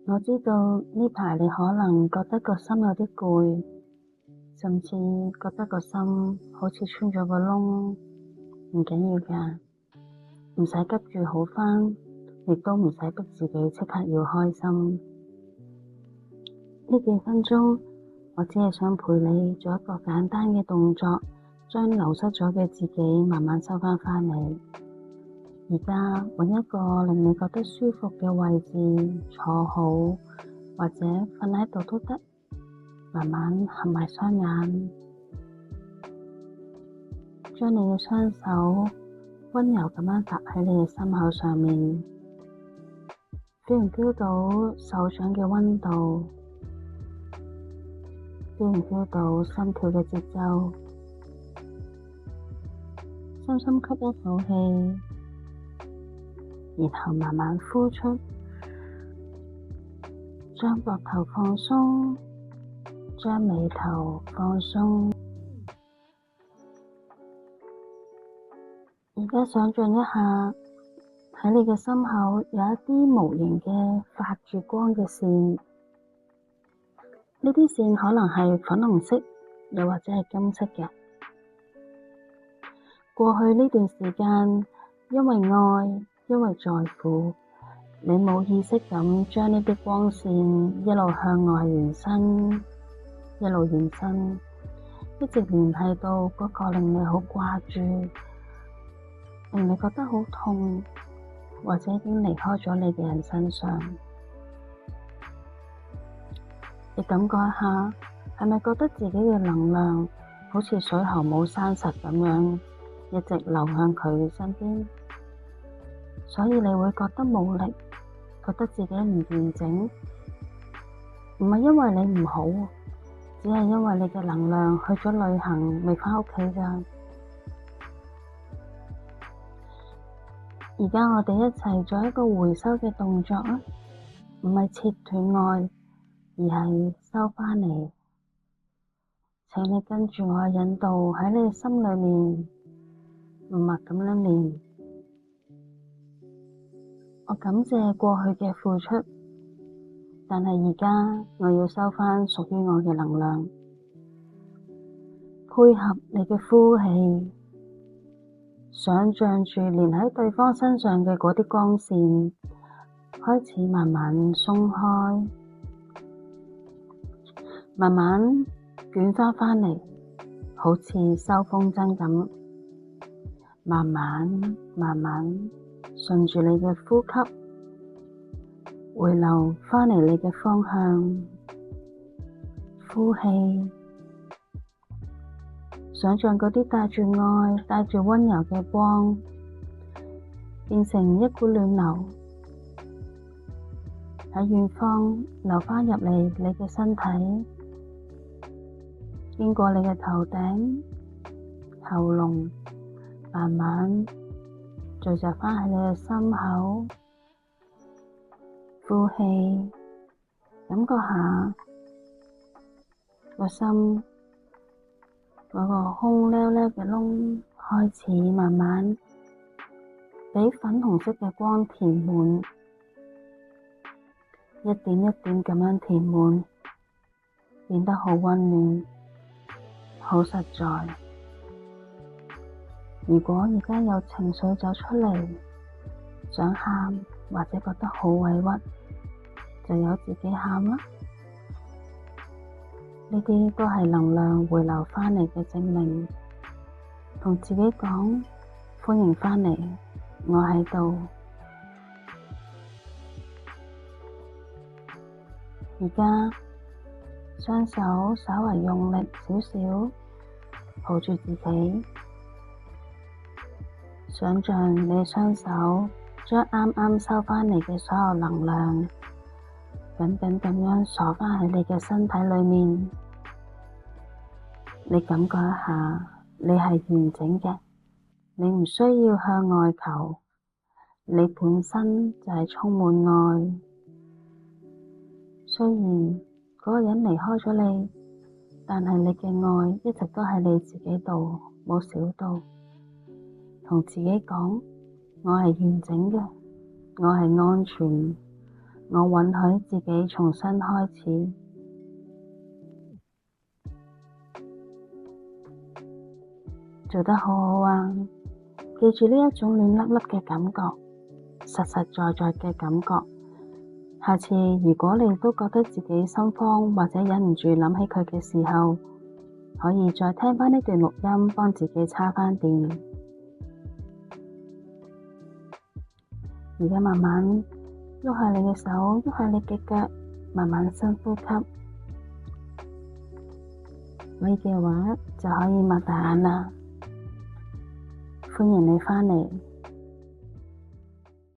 我知道呢排你可能覺得個心有啲攰，甚至覺得個心好似穿咗個窿。唔緊要㗎，唔使急住好返，亦都唔使逼自己即刻要開心。呢幾分鐘，我只係想陪你做一個簡單嘅動作，將流失咗嘅自己慢慢收返嚟。而家揾一個令你覺得舒服嘅位置坐好，或者瞓喺度都得。慢慢合埋雙眼，將你嘅雙手溫柔咁樣搭喺你嘅心口上面，feel 唔 feel 到手掌嘅溫度？feel 唔 feel 到心跳嘅節奏？深深吸一口氣，然後慢慢呼出，將膊頭放鬆，將眉頭放鬆。而家想象一下，喺你嘅心口有一啲無形嘅發住光嘅線，呢啲線可能係粉紅色，又或者係金色嘅。過去呢段時間，因為愛，因為在乎，你冇意識咁將呢啲光線一路向外延伸，一路延伸，一直聯繫到嗰個令你好掛住，令你覺得好痛，或者已經離開咗你嘅人身上。你感覺一下，係咪覺得自己嘅能量好似水喉冇閂實咁樣，一直流向佢身邊？所以你會覺得冇力，覺得自己唔完整，唔係因為你唔好，只係因為你嘅能量去咗旅行，未返屋企㗎。而家我哋一齊做一個回收嘅動作啊，唔係切斷愛，而係收返嚟。請你跟住我嘅引導喺你嘅心裏面默默咁樣念。我感謝過去嘅付出，但係而家我要收返屬於我嘅能量，配合你嘅呼氣，想象住連喺對方身上嘅嗰啲光線開始慢慢鬆開，慢慢捲返嚟，好似收風箏咁，慢慢順住你嘅呼吸回流返嚟你嘅方向。呼氣，想象嗰啲帶住愛、帶住溫柔嘅光變成一股暖流，喺遠方流返入嚟你嘅身體，經過你嘅頭頂、喉嚨，慢慢聚集返喺你嘅心口。呼氣，感覺下個心嗰個空溜溜嘅窿開始慢慢畀粉紅色嘅光填滿，一點一點咁樣填滿，變得好溫暖，好實在。如果而家有情緒走出嚟，想喊或者覺得好委屈，就由自己喊啦。呢啲都係能量回流返嚟嘅證明，同自己講歡迎返嚟，我喺度。而家雙手稍為用力少少，抱住自己，想象你雙手將啱啱收返嚟嘅所有能量緊緊咁樣鎖返喺你嘅身體裏面。你感覺一下，你係完整嘅，你唔需要向外求，你本身就係充滿愛。雖然嗰個人離開咗你，但係你嘅愛一直都喺你自己度，冇少到。同自己講，我係完整嘅，我係安全，我允許自己重新開始。做得好好啊！記住呢一種暖粒粒嘅感覺，實實在在嘅感覺。下次如果你都覺得自己心慌或者忍唔住諗起佢嘅時候，可以再聽返呢段錄音，幫自己叉返電。而家慢慢喐下你嘅手，喐下你嘅腳，慢慢深呼吸。可以嘅話就可以擘大眼啦。歡迎你返嚟。